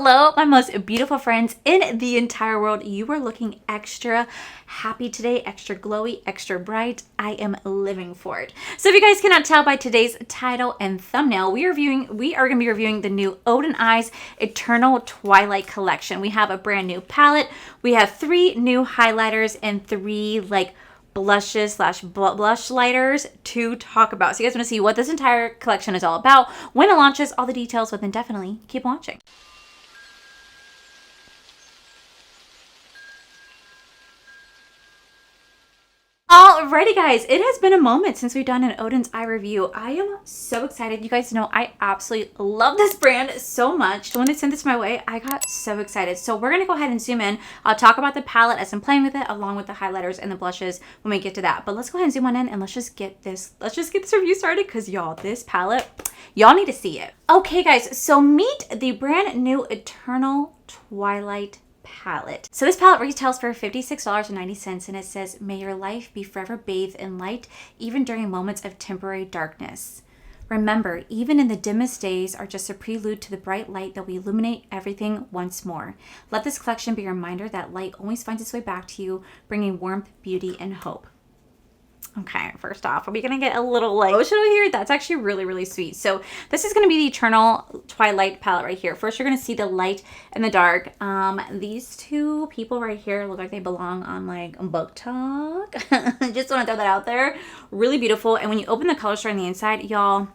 Hello, my most beautiful friends in the entire world. You are looking extra happy today, extra glowy, extra bright. I am living for it. So if you guys cannot tell by today's title and thumbnail, we are going to be reviewing the new Oden Eyes Eternal Twilight collection. We have a brand new palette. We have 3 new highlighters and 3 blushes / blush lighters to talk about. So you guys want to see what this entire collection is all about, when it launches, all the details, but then definitely keep watching. Alrighty guys, it has been a moment since we've done an Oden's Eye review. I am so excited. You guys know I absolutely love this brand so much. So when they sent this my way, I got so excited. So we're going to go ahead and zoom in. I'll talk about the palette as I'm playing with it, along with the highlighters and the blushes when we get to that. But let's go ahead and zoom on in and let's just get this review started, because y'all, this palette, y'all need to see it. Okay guys, so meet the brand new Eternal Twilight palette. So this palette retails for $56.90 and it says, "May your life be forever bathed in light, even during moments of temporary darkness. Remember, even in the dimmest days are just a prelude to the bright light that will illuminate everything once more. Let this collection be a reminder that light always finds its way back to you, bringing warmth, beauty, and hope." Okay, first off, are we going to get a little emotional here? That's actually really, really sweet. So this is going to be the Eternal Twilight palette right here. First, you're going to see the light and the dark. These 2 people right here look like they belong on Book Talk. Just want to throw that out there. Really beautiful. And when you open the color store on the inside, y'all,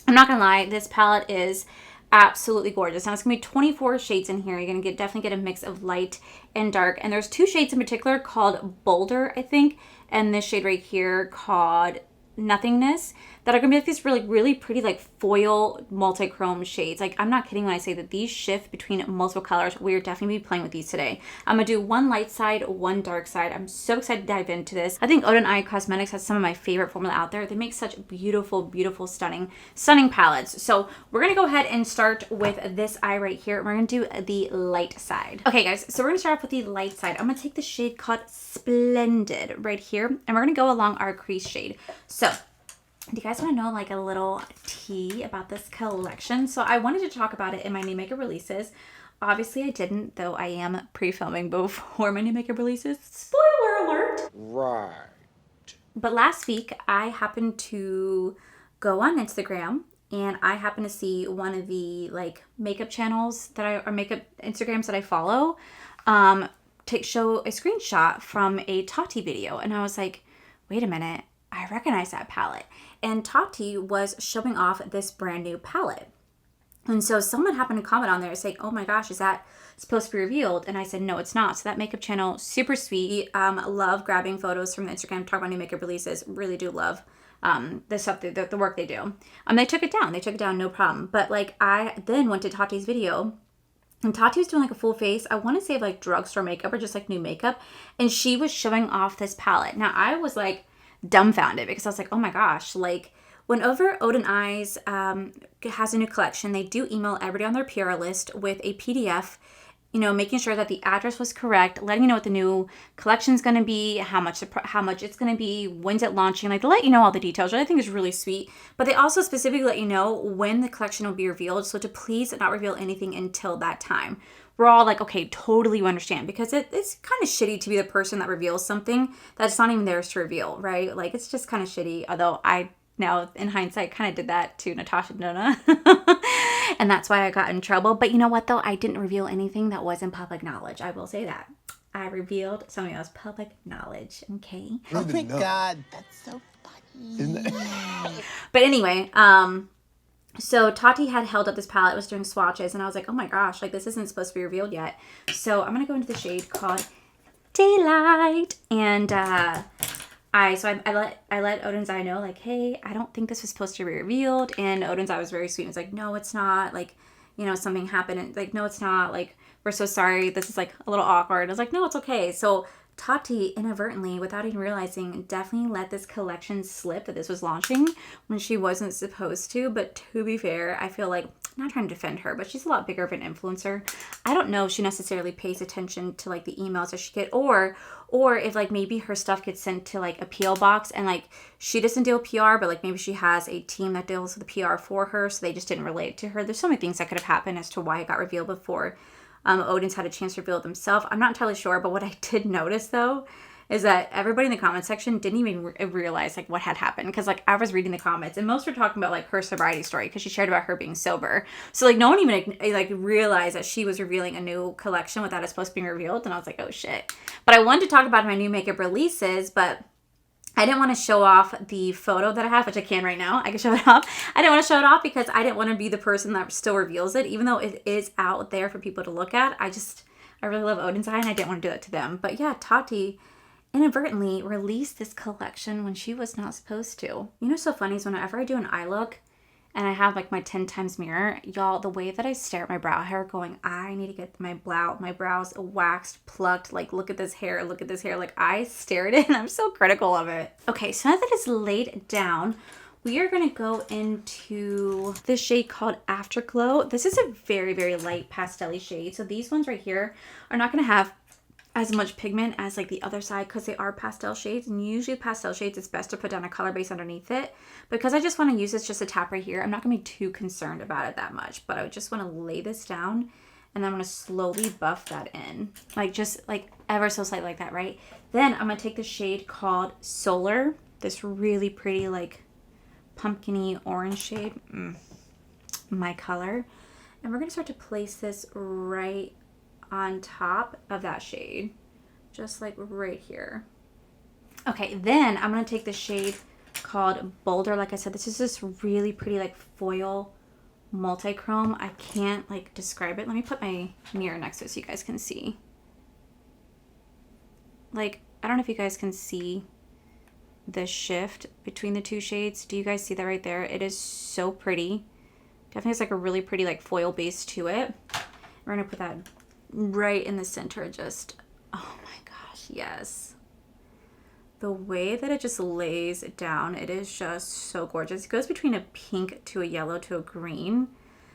I'm not going to lie, this palette is absolutely gorgeous. Now it's gonna be 24 shades in here. You're gonna definitely get a mix of light and dark, and there's 2 shades in particular called Boulder, I think, and this shade right here called Nothingness, that are gonna be these really pretty foil multi-chrome shades. I'm not kidding when I say that these shift between multiple colors. We're definitely be playing with these today. I'm gonna do one light side, one dark side. I'm so excited to dive into this. I think Oden Eye Cosmetics has some of my favorite formula out there. They make such beautiful, stunning palettes. So we're gonna go ahead and start with this eye right here. We're gonna do the light side. Okay guys, so we're gonna start off with the light side. I'm gonna take the shade called Splendid right here, and we're gonna go along our crease shade. So do you guys want to know a little tea about this collection? So I wanted to talk about it in my new makeup releases. Obviously I didn't, though I am pre-filming before my new makeup releases. Spoiler alert! Right. But last week I happened to go on Instagram and I happened to see one of the makeup channels or makeup Instagrams that I follow show a screenshot from a Tati video. And I was like, wait a minute, I recognize that palette. And Tati was showing off this brand new palette. And so someone happened to comment on there saying, "Oh my gosh, is that supposed to be revealed?" And I said, no, it's not. So that makeup channel, super sweet. Love grabbing photos from the Instagram, talk about new makeup releases. Really do love the stuff, the work they do. They took it down. They took it down, no problem. But I then went to Tati's video, and Tati was doing a full face. I want to say drugstore makeup or just new makeup. And she was showing off this palette. Now I was dumbfounded, because I was oh my gosh, whenever Oden Eyes has a new collection, they do email everybody on their PR list with a PDF, making sure that the address was correct, letting you know what the new collection is going to be, how much it's going to be, when's it launching. They let you know all the details, which I think is really sweet. But they also specifically let you know when the collection will be revealed, so to please not reveal anything until that time. We're all okay, totally you understand, because it's kind of shitty to be the person that reveals something that's not even theirs to reveal, right? It's just kind of shitty, although I now in hindsight kind of did that to Natasha Denona. And that's why I got in trouble. But you know what though? I didn't reveal anything that wasn't public knowledge. I will say that. I revealed something else public knowledge, okay? Oh my God, that's so funny. Isn't that? But anyway, so Tati had held up this palette. It was doing swatches, and I was like, oh my gosh, this isn't supposed to be revealed yet. So I'm gonna go into the shade called Daylight, and I let Oden's Eye know hey, I don't think this was supposed to be revealed. And Oden's Eye was very sweet. It was no, it's not. Something happened. And no, it's not. We're so sorry. This is a little awkward. I was no, it's okay. So Tati inadvertently, without even realizing, definitely let this collection slip that this was launching when she wasn't supposed to. But to be fair, I feel not trying to defend her, but she's a lot bigger of an influencer. I don't know if she necessarily pays attention to like the emails that she get, or if like maybe her stuff gets sent to like a P.O Box and like she doesn't deal with PR, but like maybe she has a team that deals with the PR for her, so they just didn't relate to her. There's so many things that could have happened as to why it got revealed before Oden's had a chance to reveal it themselves. I'm not entirely sure, but what I did notice though is that everybody in the comment section didn't even realize like what had happened, because like I was reading the comments and most were talking about like her sobriety story because she shared about her being sober. So like no one even like realized that she was revealing a new collection without it supposed to be revealed, and I was like, oh shit. But I wanted to talk about my new makeup releases, but I didn't want to show off the photo that I have, which I can right now. I can show it off. I didn't want to show it off because I didn't want to be the person that still reveals it, even though it is out there for people to look at. I really love Oden's eye and I didn't want to do that to them. But yeah, Tati inadvertently released this collection when she was not supposed to. You know what's so funny is whenever I do an eye look and I have like my 10 times mirror, y'all, the way that I stare at my brow hair going, I need to get my brows waxed, plucked, like look at this hair, like I stare at it and I'm so critical of it. Okay, so now that it's laid down, we are going to go into this shade called Afterglow. This is a very, very light pastel-y shade. So these ones right here are not going to have as much pigment as like the other side because they are pastel shades, and usually pastel shades it's best to put down a color base underneath it. Because I just want to use this just a tap right here, I'm not gonna be too concerned about it that much, but I just want to lay this down and then I'm gonna slowly buff that in, like just like ever so slightly like that, right? Then I'm gonna take the shade called Solar, this really pretty like pumpkin-y orange shade, my color, and we're gonna start to place this right on top of that shade, just like right here. Okay, then I'm gonna take the shade called Boulder. Like I said, this is this really pretty like foil multi-chrome. I can't like describe it. Let me put my mirror next to it so you guys can see. Like, I don't know if you guys can see the shift between the two shades. Do you guys see that right there? It is so pretty. Definitely has like a really pretty like foil base to it. We're gonna put that right in the center. Just, oh my gosh, yes. The way that it just lays down, it is just so gorgeous. It goes between a pink to a yellow to a green.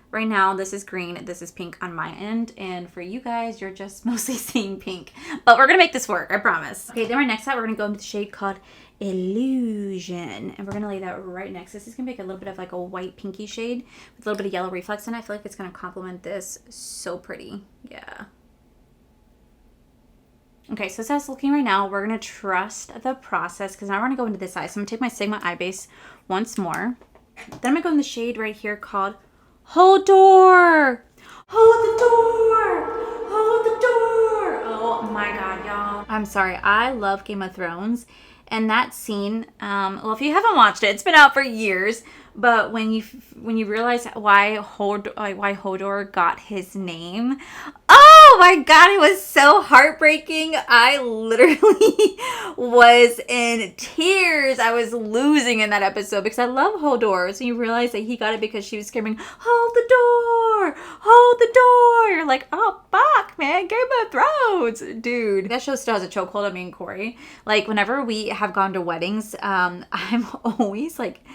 Right now, this is green, this is pink on my end, and for you guys, you're just mostly seeing pink. But we're gonna make this work, I promise. Okay, then our next out, we're gonna go into the shade called Illusion, and we're gonna lay that right next. This is gonna make a little bit of like a white pinky shade with a little bit of yellow reflex in it. I feel like it's gonna complement this so pretty. Yeah. Okay, so as that's looking right now, we're gonna trust the process because now we're gonna go into this eye. So I'm gonna take my Sigma eye base once more. Then I'm gonna go in the shade right here called Hold Door. Hold the door. Hold the door. Oh my God, y'all. I'm sorry. I love Game of Thrones. And that scene, well, if you haven't watched it, it's been out for years. But when you realize why Hodor got his name, oh my God, it was so heartbreaking. I literally was in tears. I was losing in that episode because I love Hodor. So you realize that he got it because she was screaming, "Hold the door! Hold the door!" You're like, oh fuck, man, Game of Thrones, dude. That show still has a chokehold on me and Corey. Like whenever we have gone to weddings, I'm always like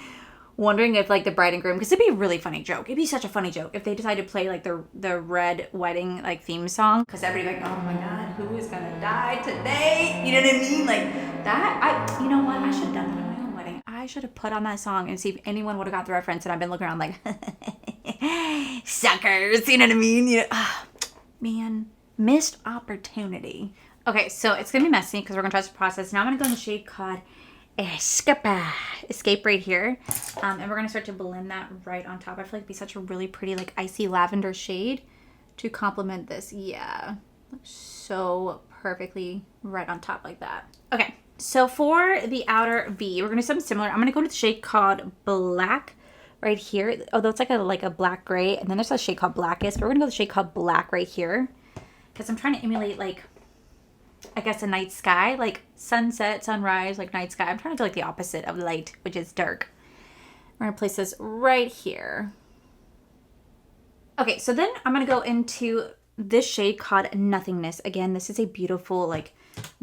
wondering if like the bride and groom, because it'd be a really funny joke. It'd be such a funny joke if they decided to play like the red wedding like theme song, because everybody like, oh my God, who is gonna die today? You know what I mean? Like that. You know what? I should have done that at my own wedding. I should have put on that song and see if anyone would have got the reference. And I've been looking around like, suckers. You know what I mean? You know, man, missed opportunity. Okay, so it's gonna be messy because we're gonna trust the process. Now I'm gonna go in the shade called Escape right here, and we're gonna start to blend that right on top. I feel like it'd be such a really pretty like icy lavender shade to complement this. Yeah, looks so perfectly right on top like that. Okay, so for the outer V, we're gonna do something similar. I'm gonna go to the shade called Black right here, although it's like a black gray, and then there's a shade called Blackest, but we're gonna go to the shade called Black right here because I'm trying to emulate like, I guess, a night sky, like sunset, sunrise, like night sky. I'm trying to do like the opposite of light, which is dark. We're gonna place this right here. Okay, so then I'm gonna go into this shade called Nothingness. Again, this is a beautiful like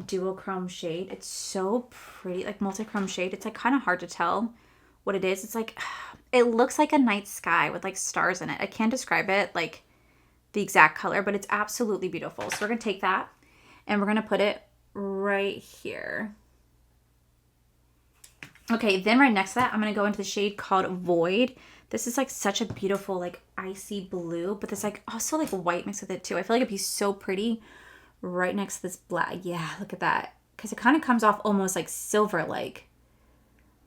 duochrome shade. It's so pretty, like multi-chrome shade. It's like kind of hard to tell what it is. It's like, it looks like a night sky with like stars in it. I can't describe it like the exact color, but it's absolutely beautiful. So we're going to take that and we're going to put it right here. Okay, then right next to that, I'm going to go into the shade called Void. This is like such a beautiful like icy blue, but there's like also like white mixed with it too. I feel like it'd be so pretty right next to this black. Yeah, look at that. Because it kind of comes off almost like silver like.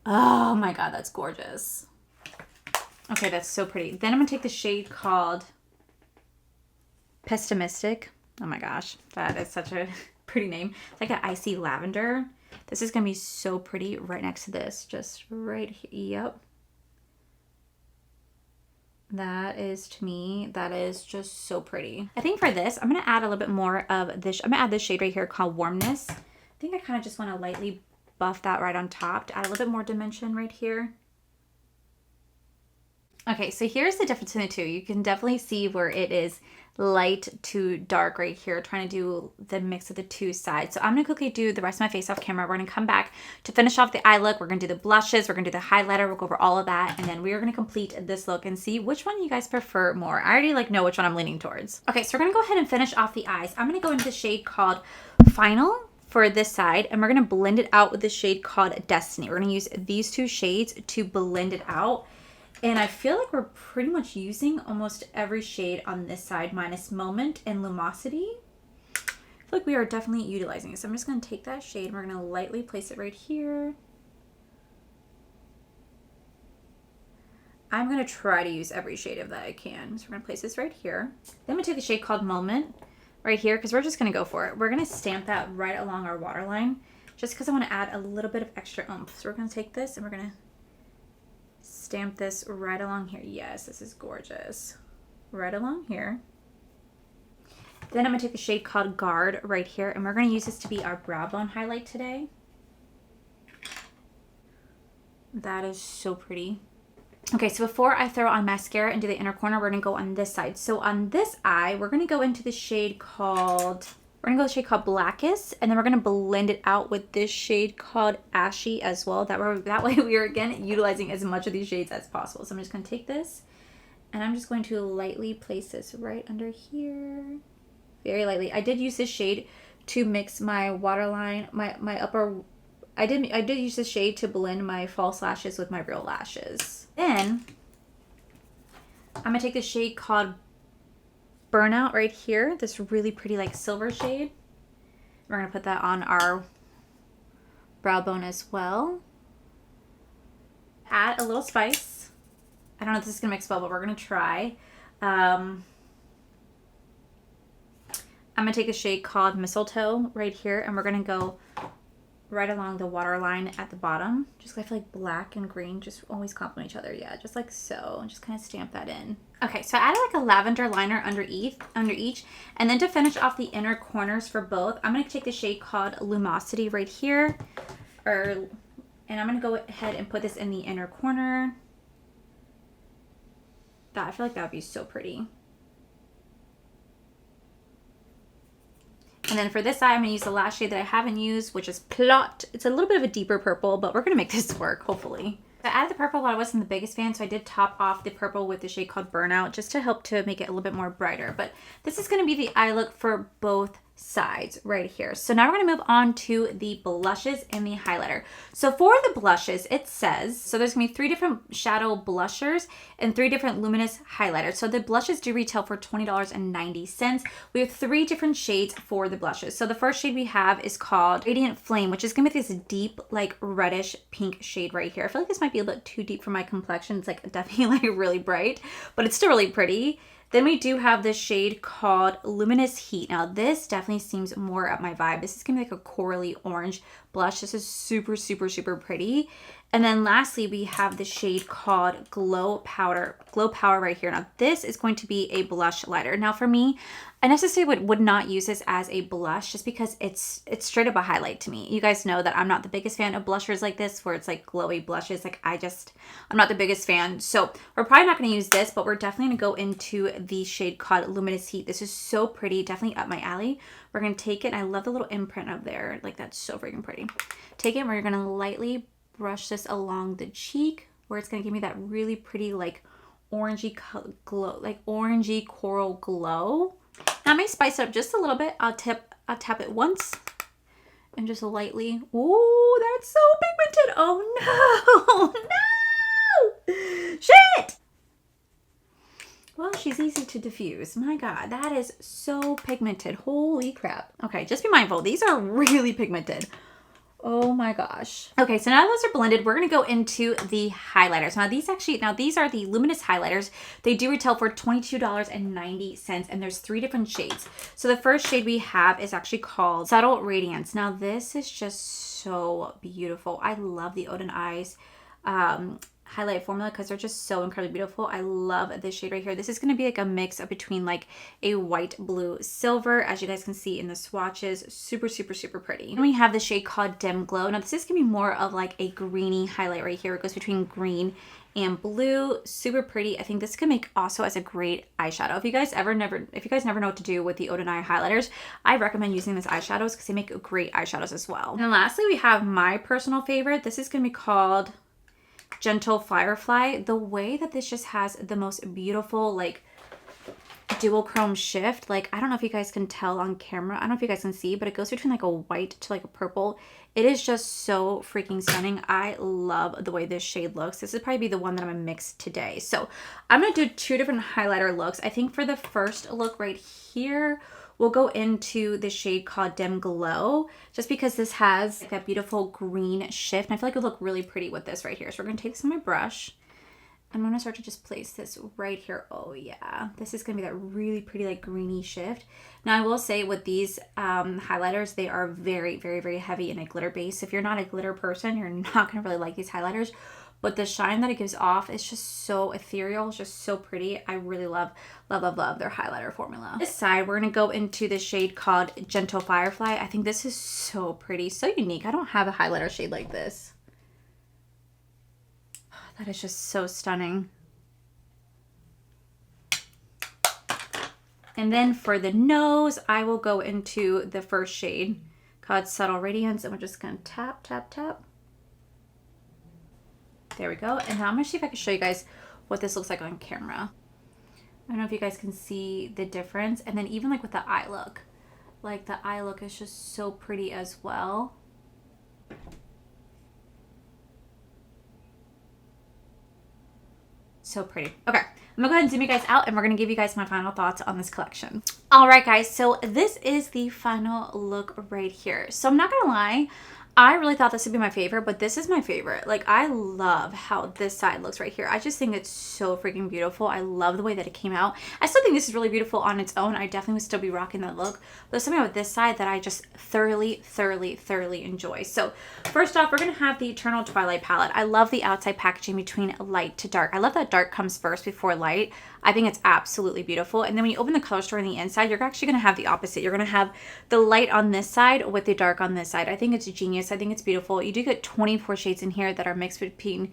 Oh my god, that's gorgeous. Okay, that's so pretty. Then I'm going to take the shade called Pessimistic. Oh my gosh, that is such a pretty name. It's like an icy lavender. This is going to be so pretty right next to this. Just right here. Yep. That is, to me, that is just so pretty. I think for this, I'm going to add a little bit more of this. I'm going to add this shade right here called Warmness. I think I kind of just want to lightly buff that right on top to add a little bit more dimension right here. Okay, so here's the difference in the two. You can definitely see where it is light to dark right here, trying to do the mix of the two sides. So I'm going to quickly do the rest of my face off camera. We're going to come back to finish off the eye look. We're going to do the blushes. We're going to do the highlighter. We'll go over all of that. And then we are going to complete this look and see which one you guys prefer more. I already like know which one I'm leaning towards. Okay, so we're going to go ahead and finish off the eyes. I'm going to go into the shade called Final for this side, and we're going to blend it out with the shade called Destiny. We're going to use these two shades to blend it out. And I feel like we're pretty much using almost every shade on this side minus Moment and Lumosity. I feel like we are definitely utilizing it. So I'm just going to take that shade and we're going to lightly place it right here. I'm going to try to use every shade of that I can. So we're going to place this right here. Then I'm going to take the shade called Moment right here because we're just going to go for it. We're going to stamp that right along our waterline just because I want to add a little bit of extra oomph. So we're going to take this and we're going to stamp this right along here. Yes, this is gorgeous. Right along here. Then I'm going to take the shade called Guard right here, and we're going to use this to be our brow bone highlight today. That is so pretty. Okay, so before I throw on mascara and do the inner corner, we're going to go on this side. So on this eye, we're going to go into the shade called... We're going to go with the shade called Blackest, and then we're going to blend it out with this shade called Ashy as well. That way we are, again, utilizing as much of these shades as possible. So I'm just going to take this, and I'm just going to lightly place this right under here. Very lightly. I did use this shade to mix my waterline, my upper... I did use this shade to blend my false lashes with my real lashes. Then, I'm going to take this shade called Burnout right here, this really pretty like silver shade. We're going to put that on our brow bone as well. Add a little spice. I don't know if this is going to mix well, but we're going to try. I'm going to take a shade called Mistletoe right here, and we're going to go right along the waterline at the bottom. Just 'cause I feel like black and green just always complement each other. Yeah, just like so. And just kind of stamp that in. Okay, so I added like a lavender liner under each. And then to finish off the inner corners for both, I'm going to take the shade called Lumosity right here. And I'm going to go ahead and put this in the inner corner. I feel like that would be so pretty. And then for this eye, I'm going to use the last shade that I haven't used, which is Plot. It's a little bit of a deeper purple, but we're going to make this work, hopefully. I added the purple while I wasn't the biggest fan, so I did top off the purple with the shade called Burnout just to help to make it a little bit more brighter. But this is going to be the eye look for both sides right here. So now we're going to move on to the blushes and the highlighter. So for the blushes, it says, so there's going to be 3 different shadow blushers and 3 different luminous highlighters. So the blushes do retail for $20.90. We have 3 different shades for the blushes. So the first shade we have is called Radiant Flame, which is going to be this deep, like reddish pink shade right here. I feel like this might be a bit too deep for my complexion. It's like definitely like really bright, but it's still really pretty. Then we do have this shade called Luminous Heat. Now this definitely seems more up my vibe. This is gonna be like a corally orange blush. This is super, super, super pretty. And then lastly, we have the shade called Glow Powder right here. Now this is going to be a blush lighter. Now for me, I necessarily would not use this as a blush just because it's straight up a highlight to me. You guys know that I'm not the biggest fan of blushers like this where it's like glowy blushes. Like I'm not the biggest fan. So we're probably not going to use this, but we're definitely going to go into the shade called Luminous Heat. This is so pretty, definitely up my alley. We're going to take it. I love the little imprint up there. Like that's so freaking pretty. Take it and we're going to lightly brush this along the cheek where it's going to give me that really pretty like orangey glow, like orangey coral glow. Now I may spice it up just a little bit. I'll tap it once and just lightly. Ooh, that's so pigmented. Oh no, no, shit. Well, she's easy to diffuse. My God, that is so pigmented. Holy crap. Okay, just be mindful. These are really pigmented. Oh my gosh. Okay, so now those are blended, we're gonna go into the highlighters. Now these are the Luminous highlighters. They do retail for $22.90, and there's 3 different shades. So the first shade we have is actually called Subtle Radiance. Now this is just so beautiful. I love the Oden Eyes highlight formula because they're just so incredibly beautiful. I love this shade right here. This is going to be like a mix of between like a white, blue, silver, as you guys can see in the swatches. Super, super, super pretty. And we have the shade called Dim Glow. Now this is going to be more of like a greeny highlight right here. It goes between green and blue. Super pretty. I think this could make also as a great eyeshadow. If you guys never know what to do with the Oden Eye highlighters, I recommend using this eyeshadows because they make great eyeshadows as well. And lastly, we have my personal favorite. This is going to be called Gentle Firefly. The way that this just has the most beautiful like dual chrome shift, like I don't know if you guys can tell on camera, I don't know if you guys can see, but it goes between like a white to like a purple. It is just so freaking stunning. I love the way this shade looks. This would probably be the one that I'm gonna mix today. So I'm gonna do 2 different highlighter looks. I think for the first look right here, we'll go into the shade called Dim Glow, just because this has that beautiful green shift. And I feel like it'll look really pretty with this right here. So we're gonna take this on my brush. I'm gonna start to just place this right here. Oh yeah, this is gonna be that really pretty like greeny shift. Now I will say with these highlighters, they are very, very, very heavy in a glitter base. If you're not a glitter person, you're not gonna really like these highlighters. But the shine that it gives off is just so ethereal. It's just so pretty. I really love, love, love, love their highlighter formula. This side, we're going to go into the shade called Gentle Firefly. I think this is so pretty, so unique. I don't have a highlighter shade like this. That is just so stunning. And then for the nose, I will go into the first shade called Subtle Radiance. And we're just going to tap, tap, tap. There we go. And now I'm going to see if I can show you guys what this looks like on camera. I don't know if you guys can see the difference. And then even like with the eye look. Like the eye look is just so pretty as well. So pretty. Okay, I'm gonna go ahead and zoom you guys out and we're gonna give you guys my final thoughts on this collection. All right, guys, so this is the final look right here. So I'm not gonna lie, I really thought this would be my favorite, but this is my favorite. Like, I love how this side looks right here. I just think it's so freaking beautiful. I love the way that it came out. I still think this is really beautiful on its own. I definitely would still be rocking that look. But there's something about this side that I just thoroughly, thoroughly, thoroughly enjoy. So first off, we're going to have the Eternal Twilight palette. I love the outside packaging between light to dark. I love that dark comes first before light. I think it's absolutely beautiful. And then when you open the color store on the inside, you're actually going to have the opposite. You're going to have the light on this side with the dark on this side. I think it's genius. I think it's beautiful. You do get 24 shades in here that are mixed between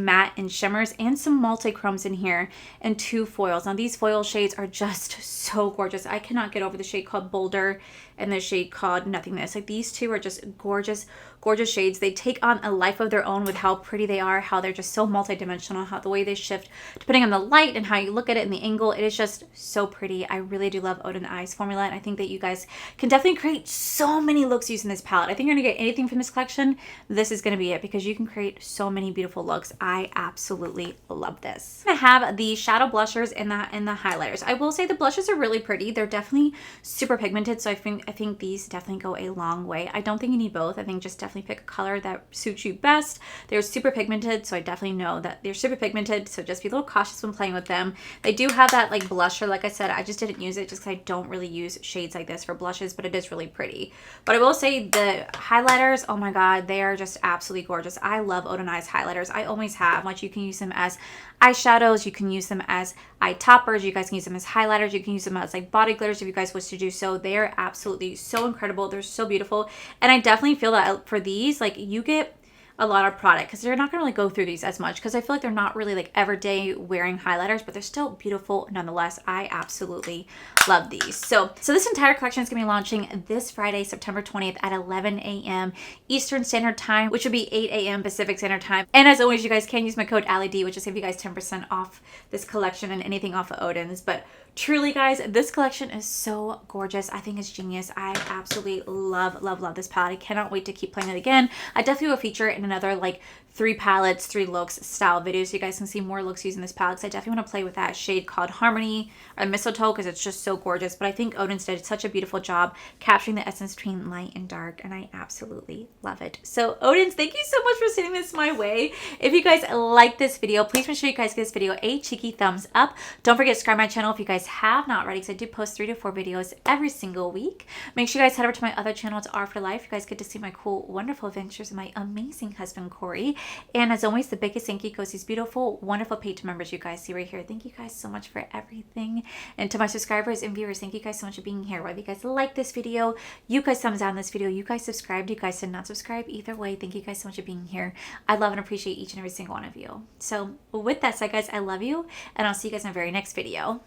matte and shimmers, and some multi-chromes in here, and 2 foils. Now these foil shades are just so gorgeous. I cannot get over the shade called Boulder and the shade called Nothingness. Like, these two are just gorgeous, gorgeous shades. They take on a life of their own with how pretty they are, how they're just so multi-dimensional, how the way they shift depending on the light and how you look at it and the angle. It is just so pretty. I really do love Oden Eyes formula, and I think that you guys can definitely create so many looks using this palette. I think you're gonna get anything from this collection, this is gonna be it, because you can create so many beautiful looks. I absolutely love this. I have the shadow blushers and the highlighters. I will say the blushes are really pretty. They're definitely super pigmented, so I think these definitely go a long way. I don't think you need both. I think just definitely pick a color that suits you best. They're super pigmented, so I definitely know that they're super pigmented, so just be a little cautious when playing with them. They do have that like blusher. Like I said, I just didn't use it just because I don't really use shades like this for blushes, but it is really pretty. But I will say the highlighters, oh my god, they are just absolutely gorgeous. I love Oden Eyes highlighters. I always have. Like, you can use them as eyeshadows, you can use them as eye toppers, you guys can use them as highlighters, you can use them as like body glitters if you guys wish to do so. They are absolutely so incredible. They're so beautiful, and I definitely feel that for these, like, you get a lot of product because they're not going to really go through these as much because I feel like they're not really like everyday wearing highlighters, but they're still beautiful nonetheless. I absolutely love these. So this entire collection is going to be launching this Friday, September 20th at 11 a.m. Eastern Standard Time, which would be 8 a.m. Pacific Standard Time. And as always, you guys can use my code AllieD, which will save you guys 10% off this collection and anything off of Oden's. But truly, guys, this collection is so gorgeous. I think it's genius. I absolutely love, love, love this palette. I cannot wait to keep playing it again. I definitely will feature it in another like 3 palettes, 3 looks style video, so you guys can see more looks using this palette. So I definitely want to play with that shade called Harmony or Mistletoe because it's just so gorgeous. But I think Oden's did such a beautiful job capturing the essence between light and dark, and I absolutely love it. So Oden's, thank you so much for sending this my way. If you guys like this video, please make sure you guys give this video a cheeky thumbs up. Don't forget to subscribe to my channel if you guys have not already, because I do post 3 to 4 videos every single week. Make sure you guys head over to my other channel. It's R for Life. You guys get to see my cool, wonderful adventures with my amazing husband, Corey. And as always, the biggest thank you goes to these beautiful, wonderful page members you guys see right here. Thank you guys so much for everything. And to my subscribers and viewers, thank you guys so much for being here. Whether you guys like this video, you guys thumbs down this video, you guys subscribed, you guys did not subscribe, either way, thank you guys so much for being here. I love and appreciate each and every single one of you. So with that said, guys, I love you, and I'll see you guys in the very next video.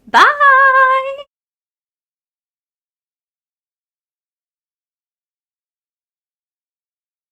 Bye!